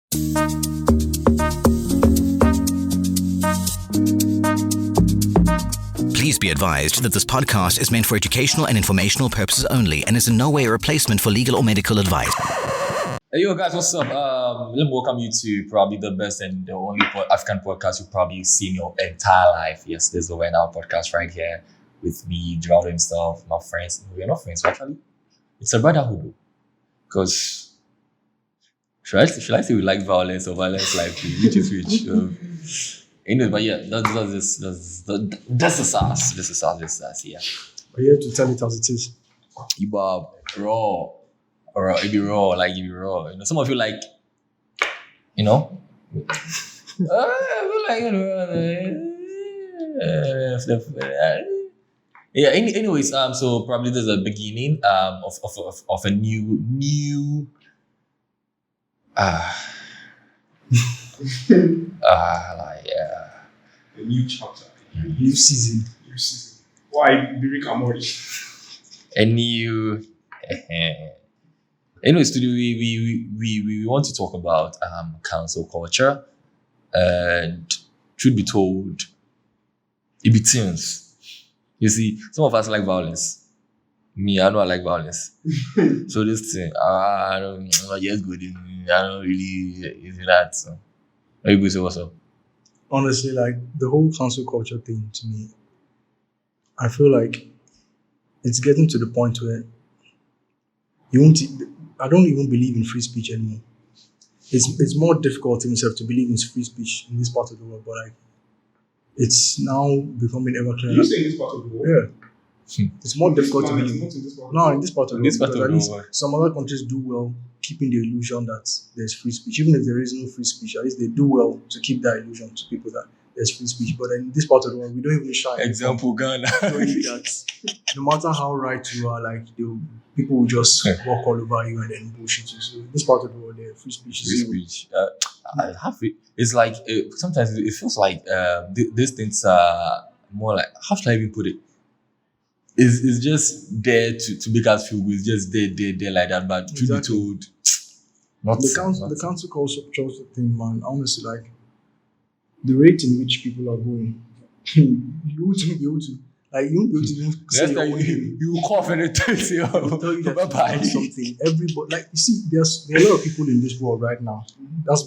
Please be advised that this podcast is meant for educational and informational purposes only and is in no way a replacement for legal or medical advice. Hey, yo, guys, what's up? Let me welcome you to probably the best and the only African podcast you've probably seen your entire life. Yes, there's the over&out podcast right here with me, Geraldo and stuff, my friends. We're not friends, actually. It's a brotherhood, because should I say we like violence or violence like which is which? Anyway, but yeah, that's the sauce. This is sauce, yeah. We're here to tell it as it is. Iba raw. Or it be raw, like it be raw. You know, some of you like, you know, yeah. Anyways, so probably there's a beginning of a new A new chapter. New season. Why Birik Amori? a new. Anyways, today we want to talk about cancel culture, and truth be told, it be things. You see, some of us like violence. Me, I know I like violence. So this thing, I don't just good. I don't really is that. So, are you going to say what's up? Honestly, like the whole cancel culture thing to me, I feel like it's getting to the point where I don't even believe in free speech anymore. It's more difficult in itself to believe in free speech in this part of the world, but like it's now becoming ever clearer. You say in this part of the world? Yeah. It's more difficult to Not believe. in this part. No, in this part of the This world, part of because the at world. least some other countries do well keeping the illusion that there's free speech. Even if there is no free speech, at least they do well to keep that illusion to people that there's free speech. But in this part of the world, we don't even shy. Example, Ghana. Knowing that no matter how right you are, like people will just walk all over you and then bullshit you. So in this part of the world, the free speech is Free speech. I have it. It's like sometimes it feels like these things are more like, how should I even put it? It's just there to make us feel good. It's just there like that. But to be Exactly. told, not the council culture thing, man. Honestly, like the rate in which people are going, you won't be able to. Like you won't be able to even say Next your time own name. you cough and it tells you, They'll tell you that bye bye. you have something. Everybody, like you see, there are a lot of people in this world right now. That's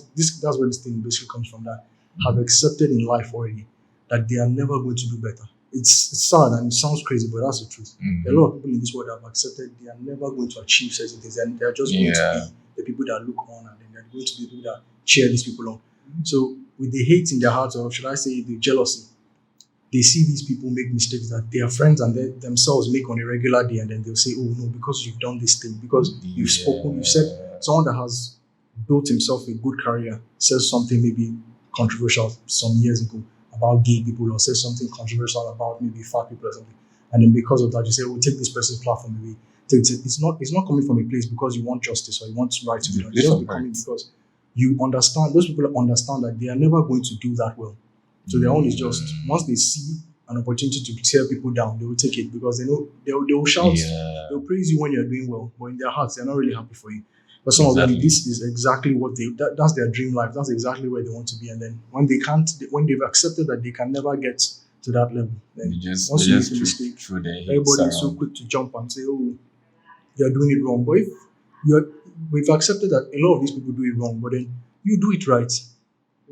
where this thing basically comes from. That have accepted in life already that they are never going to do better. It's sad and it sounds crazy, but that's the truth. A lot of people in this world have accepted they are never going to achieve certain things, and they are just going to be the people that look on, and then they're going to be the people that cheer these people on. So with the hate in their hearts, or should I say the jealousy, they see these people make mistakes that their friends and they themselves make on a regular day, and then they'll say, oh no, because you've done this thing, because you've spoken, you've said, someone that has built himself a good career says something maybe controversial some years ago about gay people, or says something controversial about maybe fat people or something, and then because of that you say, oh, take this person's platform away. It's not coming from a place because you want justice or you want right to be done. It's just coming because you understand, those people understand that they are never going to do that well. So their own is just, once they see an opportunity to tear people down, they will take it because they know they will shout, they'll praise you when you're doing well, but in their hearts they're not really happy for you. But some of them, this is exactly what that's their dream life. That's exactly where they want to be. And then when they've accepted that they can never get to that level, then once you make a mistake, everybody is so quick to jump and say, oh, you're doing it wrong. But if we've accepted that a lot of these people do it wrong, but then you do it right.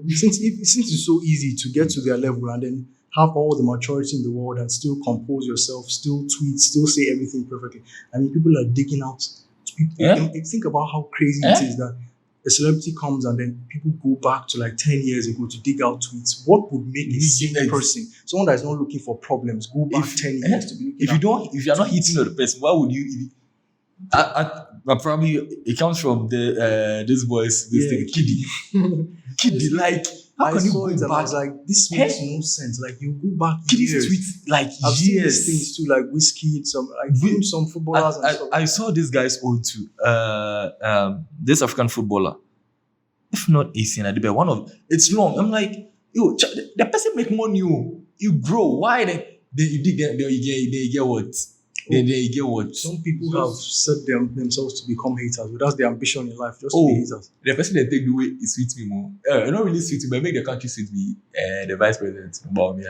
Since it's so easy to get to their level and then have all the maturity in the world and still compose yourself, still tweet, still say everything perfectly. I mean, people are digging out. Think about how crazy it is that a celebrity comes and then people go back to like 10 years ago to dig out tweets. What would make a sane person, someone that is not looking for problems, go back 10 years to be looking if you're not hitting on the person, why would you? But probably it comes from this boys, this thing, Kiddy, like how can you go back? I was like, this makes no sense. Like you go back Kiddy's years. tweets like I've seen years. these things too, like Whiskey, some footballers and stuff. I saw this guy's own too. This African footballer, if not Asian, one of it's long. I'm like, yo, the person make money. You grow. Why they get what? then you get what? Some people have set themselves to become haters, but that's their ambition in life, just to Oh, be haters. the person that take the way is sweet me more. Not really sweet me, but make the country sweet me. The vice president about me.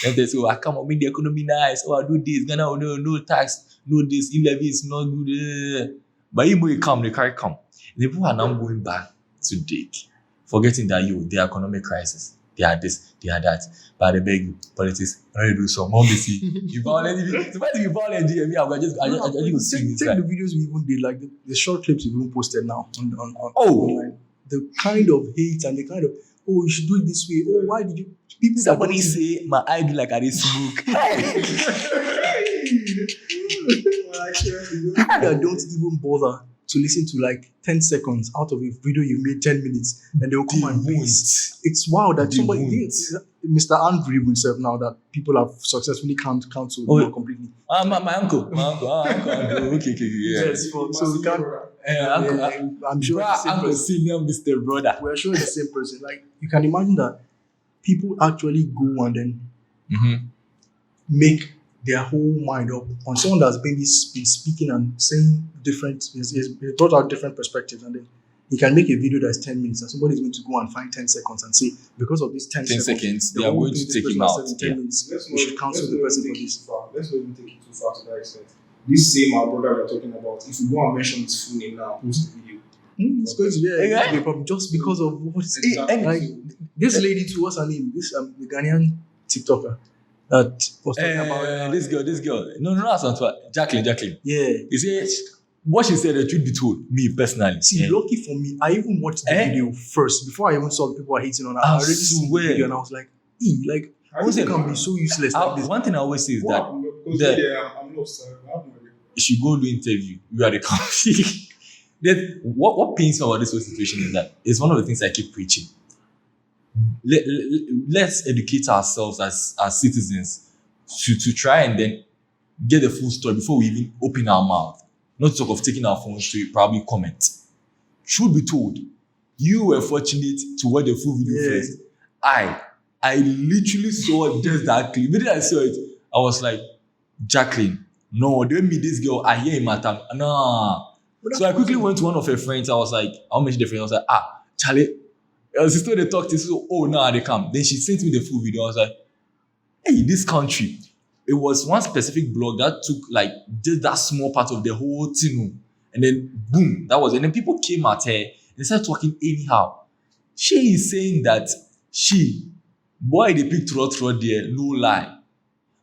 Then they say, oh, I come up, make the economy nice. Oh, I do this. Ghana, no tax, no this. E-levy is not good. But even when you come, they can't come. The people are now going back to dig, forgetting that the economic crisis. They are this, they are that. But they beg you, politics, I don't do some more messy. You violent, if you violent, I'm just Take the videos we even did, like the short clips we even posted now on Oh, the kind of hate and the kind of, oh, you should do it this way. Oh, why did you? People somebody say my eye do like I did smoke. People that don't even bother to listen to like 10 seconds out of a video you made 10 minutes and they'll come and paste. It's wow that somebody, Mr. Andrew himself now, that people have successfully cancelled completely. My uncle. Okay, yeah. Yes, so we can't. I'm sure it's the same uncle, person. senior Mr. Brother. We're sure it's the same person. Like, you can imagine that people actually go and then make their whole mind up on someone that's maybe been speaking and saying different, he's brought out different perspectives, and then he can make a video that's 10 minutes and somebody's going to go and find 10 seconds and say, because of these 10 seconds, they are going to take him out. 10 minutes, we should cancel the person for this. Let's not even take it too far to that extent. This same our brother we're talking about, if you go and mention his full name now, post the video. It's going to be a problem just because of what like this lady too, what's her name? This the Ghanaian TikToker that was talking about this girl. No, that's not what. Jacqueline. Yeah. You see, what she said, the truth be told, me personally. See, lucky for me, I even watched the video first before I even saw the people were hating on her. I already seen the video and I was like, like, how can be so useless like this? One thing I always say is that I'm lost. you should go do interview. You are the company. What pains me about this whole situation is that it's one of the things I keep preaching. Let's educate ourselves as citizens to try and then get the full story before we even open our mouth. Not to talk of taking our phones to probably comment. Truth be told, you were fortunate to watch the full video first. I literally saw just that clip. Immediately I saw it, I was like, Jacqueline, no, don't meet this girl. I hear him at time. Nah. So I quickly went to one of her friends. I was like, I'll mention the friend. I was like, Charlie, sister, they talked to so, now they come. Then she sent me the full video. I was like, hey, this country. It was one specific blog that took like just that small part of the whole thing. And then boom, that was it. And then people came at her and they started talking anyhow. She is saying that boy, they picked throat there, no lie.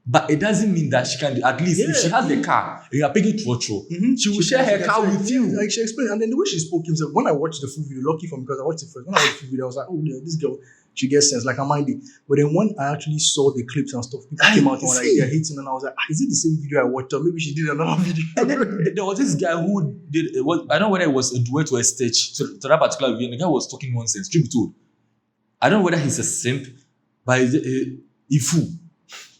But it doesn't mean that she can, at least if she has the car, you are picking throat, she will share her car with you. Like she explained, and then the way she spoke himself, when I watched the full video, lucky for me because I watched it first. When I watched the full video, I was like, oh yeah, this girl, she gets sense, like I mind it. But then when I actually saw the clips and stuff, people came out and were like, they're hating, and I was like, is it the same video I watched? Or maybe she did another video. And then there was this guy who did, I don't know whether it was a duet or a stitch to that particular video, and the guy was talking nonsense, truth be told. I don't know whether he's a simp, but he's a fool.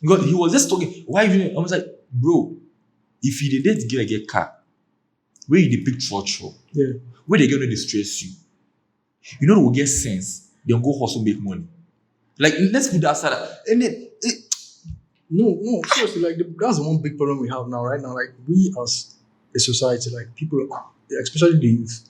Because he was just talking. Why even? I was like, bro, if you didn't get car, where you the pick trotro, where they gonna distress you, you know, they will get sense. They'll go hustle, make money. Like, let's put that aside. And no, seriously, like that's one big problem we have now, right now. Like we as a society, like people, especially the youth,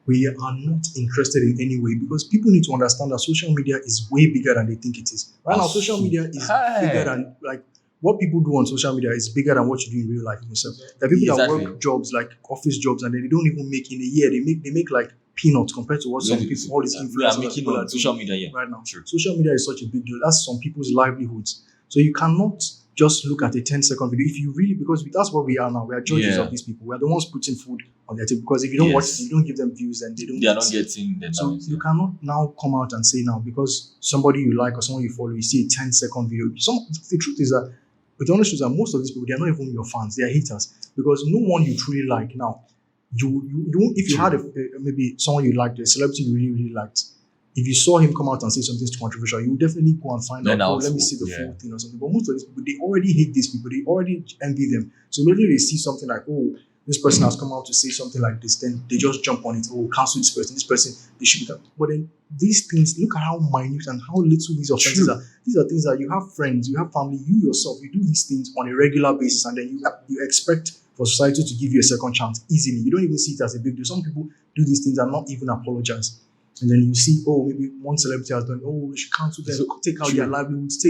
we are not interested in any way because people need to understand that social media is way bigger than they think it is. Right now, social media is bigger than, like, what people do on social media is bigger than what you do in real life yourself. There are people that work jobs, like office jobs, and they don't even make in a year. They make like peanuts compared to what some people, all these influencers are making on social media right now. Sure. Social media is such a big deal. That's some people's livelihoods. So you cannot just look at a 10-second video. If you really, because that's what we are now. We are judges of these people. We are the ones putting food on their table. Because if you don't watch it, you don't give them views, and they are not getting the so you cannot now come out and say now because somebody you like or someone you follow, you see a 10-second video. The truth is that, but the honest truth is that most of these people, they are not even your fans. They are haters because no one you truly like now. You if you had maybe someone you liked, a celebrity you really liked. If you saw him come out and say something controversial, you would definitely go and find out, let me see the full thing or something. But most of these people, they already hate these people. They already envy them. So maybe they see something like, oh, this person has come out to say something like this, then they just jump on it. Oh, cancel this person, they should be done. But then these things, look at how minute and how little these offenses True. are. These are things that you have friends, you have family, you yourself, you do these things on a regular basis, and then you expect for society to give you a second chance easily. You don't even see it as a big deal. Some people do these things and not even apologize. And then you see, oh, maybe one celebrity has done, oh, we should cancel them, take out their livelihoods,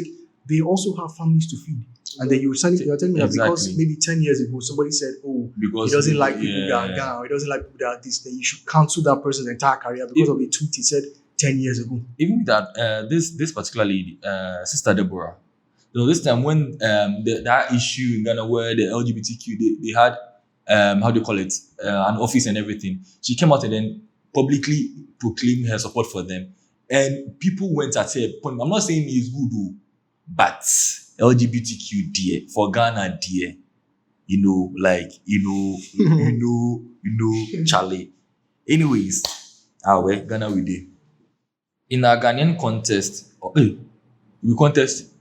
they also have families to feed. And then you're telling me that because maybe 10 years ago somebody said, oh, because he doesn't like people that are down, he doesn't like people that are this, then you should cancel that person's entire career because of a tweet he said 10 years ago. Even with that, this particular lady, Sister Deborah, this time when that issue in Ghana where the LGBTQ they had how do you call it, an office and everything, she came out and then publicly proclaimed her support for them, and people went at her. I'm not saying it's good, though, but LGBTQ dear for Ghana dear, Charlie. Anyways, Ghana we did in our Ghanaian contest. We contest.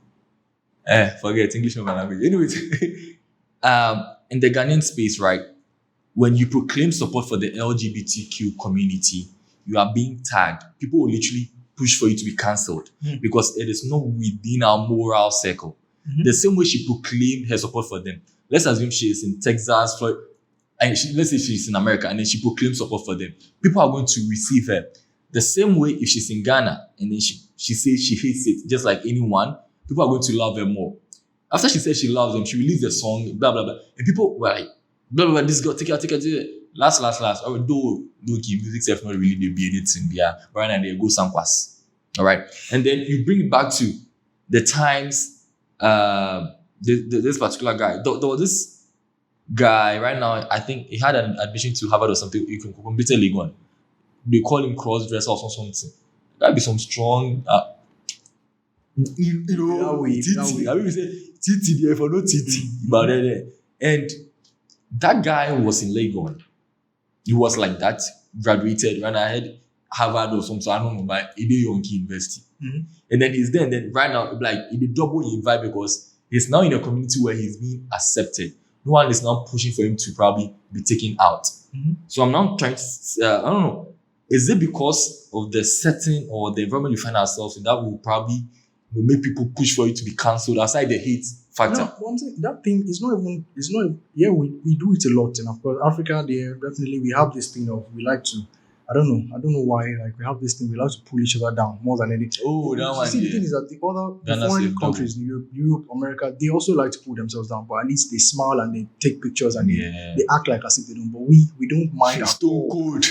Forget English and language. Anyways, in the Ghanaian space, right, when you proclaim support for the LGBTQ community, you are being tagged. People will literally push for you to be cancelled because it is not within our moral circle. The same way she proclaimed her support for them. Let's assume she is in Texas, Florida, and let's say she's in America, and then she proclaims support for them. People are going to receive her. The same way if she's in Ghana, and then she says she hates it, just like anyone, people are going to love her more. After she said she loves them, she released the song, blah, blah, blah. And people were like, blah, blah, blah, this girl, take her. Last. Though music self not really be anything there, but right now they go sankwas. All right. And then you bring it back to the times, this particular guy. There was this guy right now, I think he had an admission to Harvard or something, you can computer league one. They call him cross-dresser or something. That'd be some strong, Titi. I mean, we say Titi there for no Titi. But and that guy was in Legon. He was like that, graduated, ran ahead, Harvard or something, I don't know, but he did Yonki University. And then he's there, and then right now, like, he did double in vibe because he's now in a community where he's being accepted. No one is now pushing for him to probably be taken out. So I'm now trying to, I don't know, is it because of the setting or the environment we find ourselves in that will probably make people push for you to be cancelled aside the hate factor? No, one thing, that thing is not even, we do it a lot. And of course, Africa, there definitely we have this thing of, we like to, I don't know why, like we have this thing, we like to pull each other down more than anything. Oh, that one. See, the thing is that the foreign countries, Europe, America, they also like to pull themselves down, but at least they smile and they take pictures and they act like as if they don't. But we don't mind Stone cold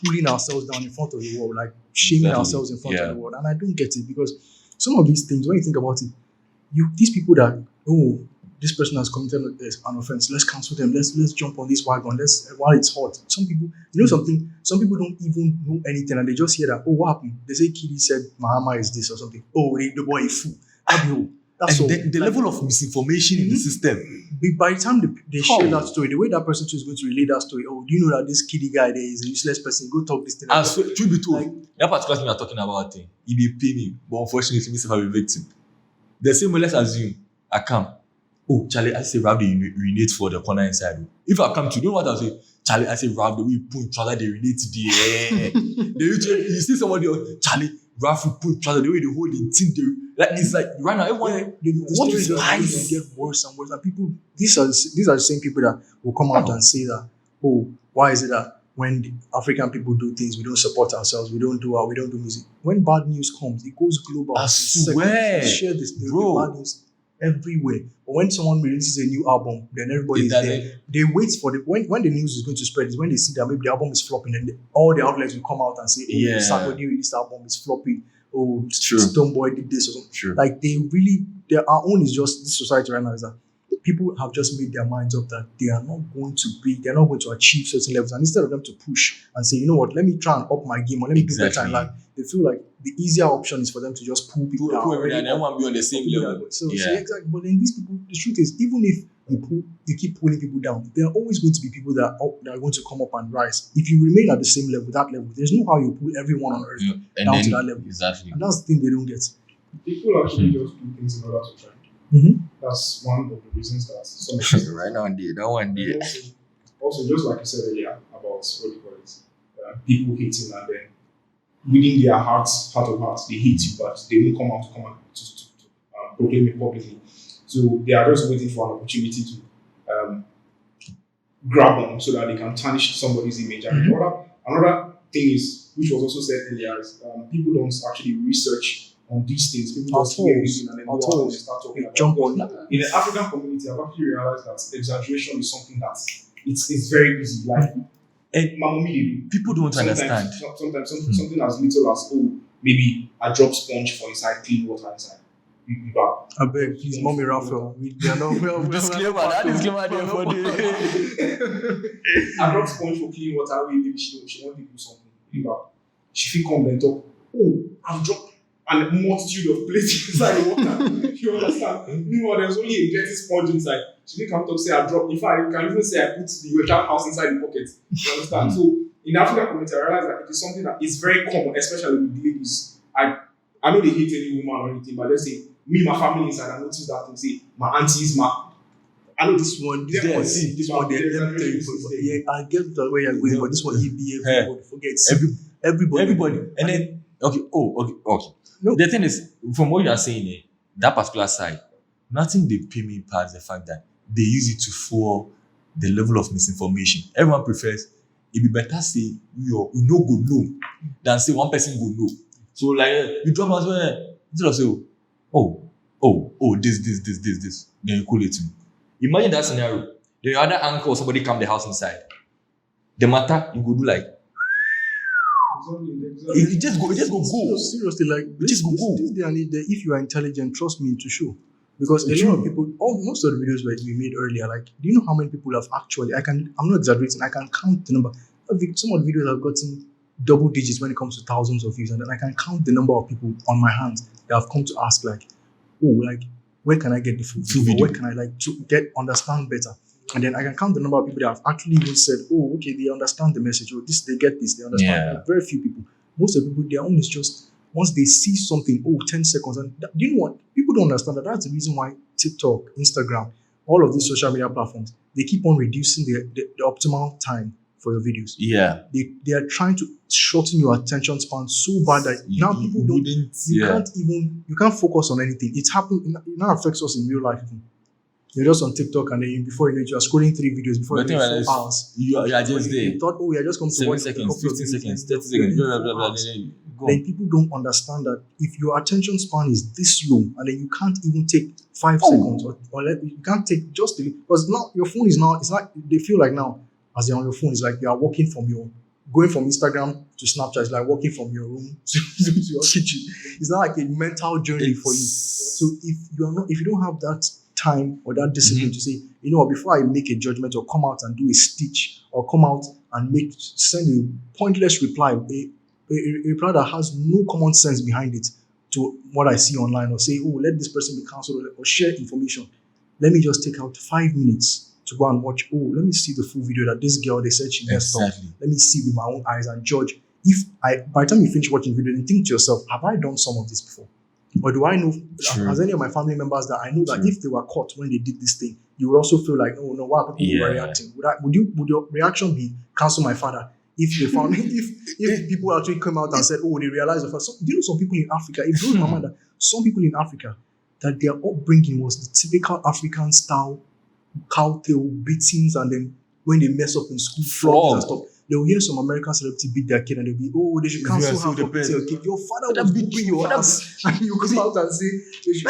pulling ourselves down in front of the world, like shaming ourselves in front of the world. And I don't get it because some of these things, when you think about it, these people that, this person has committed an offense, let's cancel them, let's jump on this wagon, while it's hot. Some people, something, some people don't even know anything and they just hear that, what happened? They say Kiddy said Mahama is this or something. The boy is fool. That's all. The level of misinformation in the system. By the time they share that story, the way that person too is going to relay that story, do you know that this Kiddy guy there is a useless person? Go talk this thing. Truth be told, that particular thing we are talking about, he be pay me, but unfortunately, myself I'm a victim. The same way, let's assume I come. Charlie, I say Rav, they urinate for the corner inside. If I come to you know what I'll say? Charlie, I say Rav, the way you put trouser, they urinate there. You see somebody else, Charlie, Rav, you put trouser, the way they hold the thing, it's like right now, everyone, what is life? Get worse and worse. And people, these are the same people that will come out and say that, why is it that when the African people do things, we don't support ourselves, we don't do music. When bad news comes, it goes global. I swear. Share this, bad news everywhere. But when someone releases a new album, then everybody is there. They wait for when the news is going to spread is when they see that maybe the album is flopping and all the outlets will come out and say, somebody released the album is flopping. Stone Boy did this or something. True. Like our own is just this society right now is that people have just made their minds up that they're not going to achieve certain levels. And instead of them to push and say, you know what, let me try and up my game or let me do better in life, they feel like the easier option is for them to just pull people down. And everyone be on the same level. So exactly. But then these people, the truth is, even if you keep pulling people down, there are always going to be people that are going to come up and rise. If you remain at the same level, that level, there's no how you pull everyone on earth down to that level. Exactly. And that's the thing they don't get. People actually just do things in order to trend. That's one of the reasons that some right now, that one, Also, just like you said earlier about what do you call it, people hating and then within their heart of hearts, they hate you, but they won't come out to proclaim it publicly. So they are just waiting for an opportunity to grab them so that they can tarnish somebody's image. And another thing is, which was also said earlier, is people don't actually research on these things. People just hear everything and then go out and they start talking about jump on it. In the African community, I've actually realized that exaggeration is something that it's very easy. Like, And my mommy, people don't understand. Sometimes something as little as, maybe I drop sponge for inside clean water inside. I beg, please, mommy Raphael. We are not well. Disclaimer, that disclaimer there for the. I drop sponge for clean water. Maybe she want to do something. She feel come and talk. Oh, I've dropped a multitude of plates inside the water. You understand? Meanwhile, there's only a dirty sponge inside. She didn't come to say I dropped. In fact, you can even say I put the child house inside the pocket. You understand? So in the African community, I realized that it is something that is very common, especially with ladies. I know they hate any woman or anything, but let's say me, my family inside, I noticed that thing. Say my aunties, I know this one. Let me tell you. Yeah, I get the way you're going, but this one, everybody forgets. Everybody. And then, okay. No. The thing is, from what you are saying, that particular side, nothing they pay me past the fact that they use it to fuel the level of misinformation. Everyone prefers, it be better say you no go know than say one person go know. So like you drop us instead of say, this, then you call it to me. Imagine that scenario. The other uncle or somebody come the house inside. The matter you go do like it just go. Seriously, like just go. This day and age, if you are intelligent, trust me to show. Because a lot of people, most of the videos that we made earlier, like, do you know how many people have actually? I'm not exaggerating. I can count the number. Some of the videos have gotten double digits when it comes to thousands of views, and then I can count the number of people on my hands that have come to ask, like, where can I get the full video? Where can I to understand better? And then I can count the number of people that have actually even said, okay, they understand the message, or they get this, they understand. Yeah. Like, very few people. Most of the people, their own is just, once they see something, 10 seconds. And do you know what? People don't understand that. That's the reason why TikTok, Instagram, all of these social media platforms, they keep on reducing the optimal time for your videos. Yeah. They are trying to shorten your attention span so bad that now people you can't focus on anything. It's happening. It now affects us in real life. You're just on TikTok and then before you know it, you're scrolling 3 videos before you know 4 hours. You are just there. You thought, you're just going to 7 watch seconds, 15 seconds, 30 seconds, blah, blah, blah, blah. Then people don't understand that if your attention span is this low and then you can't even take 5 seconds or you can't take just because now your phone is now, it's like they feel like now as they're on your phone, it's like you are going from Instagram to Snapchat, it's like walking from your room to your kitchen. It's not like a mental journey for you. So if you don't have that time or that discipline to say, you know what, before I make a judgment or come out and do a stitch or come out and send a pointless reply, a reply that has no common sense behind it to what I see online, or say, let this person be cancelled or share information. Let me just take out 5 minutes to go and watch, let me see the full video that this girl, they said she messed up. Let me see with my own eyes and judge. By the time you finish watching the video, then think to yourself, have I done some of this before? Or do I know, as any of my family members that I know that if they were caught when they did this thing, you would also feel like, oh no, why people were reacting? Would your reaction be cancel my father? If they found if people actually come out and said, they realized the first. Do you know some people in Africa, it blows my mind that some people in Africa, that their upbringing was the typical African style cowtail beatings, and then when they mess up in school, floggings and stuff, they'll hear some American celebrity beat their kid and they'll be, they should cancel her for beating your kid. Your father was beating your ass. And you come out and say,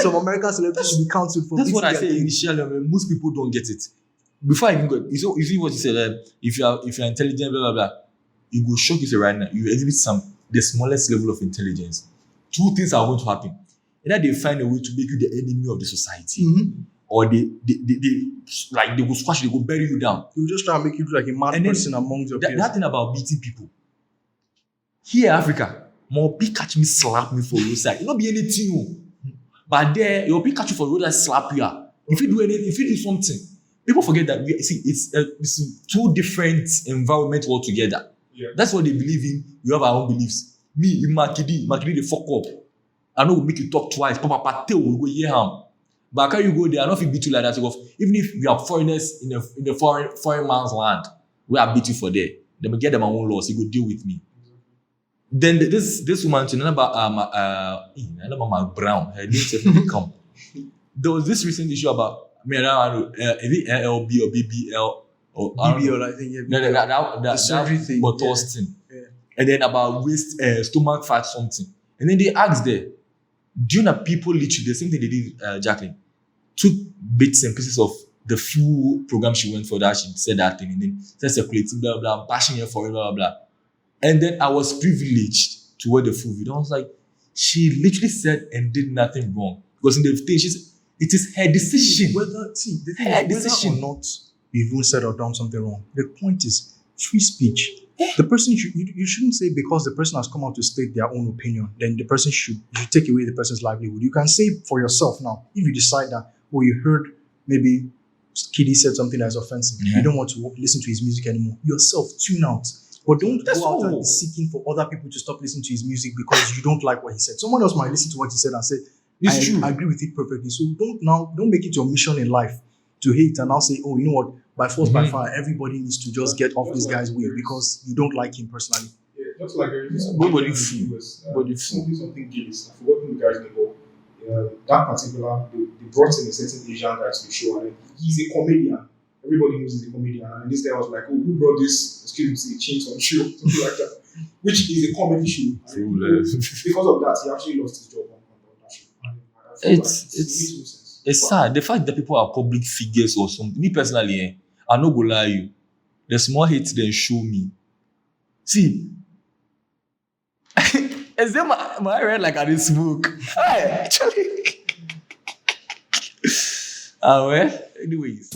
some American celebrity should be cancelled for beating their kid. That's what I say initially. Most people don't get it. Before I even go, you see what you said, if you're intelligent, blah, blah, blah, it will shock you right now. You exhibit the smallest level of intelligence. 2 things are going to happen. Either they find a way to make you the enemy of the society, or they will squash, they will bury you down. They will just try to make you look like a mad person among your peers. That thing about beating people. Here in Africa, more people catch me, slap me for roadside. It not be anything. But there, your people catch you for roadside, slap you. If you do anything, if you do something, people forget that it's 2 different environments altogether. Yeah. That's what they believe in. We have our own beliefs. Me, in Makidi, they fuck up. I know we make you talk twice. Papa, we go hear him. But can you go there? I don't feel beat you like that. Even if we are foreigners in a foreign man's land, where I beat you for there. Then we get them my own laws. He go deal with me. Then this woman, Mama Brown, her name said come. There was this recent issue about I don't know, is it LLB or BBL or BBL, I think. Yeah, that surgery thing. But Yeah. thing. Yeah. And then about waist, stomach fat something. And then they asked there, do you know people literally the same thing they did, Jacqueline, took bits and pieces of the full program she went for that, she said that thing, and then said circulating, blah, blah, bashing her for it, blah, blah, blah. And then I was privileged to watch the full video. I was like, she literally said and did nothing wrong. Because in the thing, she said, it is her decision. The thing Her is, decision. whether or not you've even said or done something wrong, the point is free speech. The person you shouldn't say because the person has come out to state their own opinion, then the person you should take away the person's livelihood. You can say for yourself now, if you decide that, you heard maybe Kiddy said something that is offensive, you don't want to listen to his music anymore. Yourself, tune out. But don't That's go out all. and be seeking for other people to stop listening to his music because you don't like what he said. Someone else might listen to what he said and say, It's true. I agree with it perfectly. So don't make it your mission in life to hate and now say, oh, you know what, by force, by fire, everybody needs to just get off this guy's way because you don't like him personally. Yeah, just like Nobody something Gillis. I've forgotten the guy's name, but that particular, they brought in a certain Asian guy to the show, and he's a comedian. Everybody knows he's a comedian, and this guy was like, "Oh, who brought this? Excuse me, change on show, something like that," which is a comedy show. And because of that, he actually lost his job on that show. And I feel It's- like it makes no sense. It's sad. The fact that people are public figures or something. Me personally, I'm not gonna lie you. There's more hate than show me. See, is there my red like I didn't smoke? Hey, actually. Well, anyways.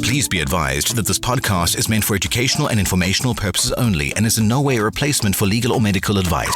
Please be advised that this podcast is meant for educational and informational purposes only and is in no way a replacement for legal or medical advice.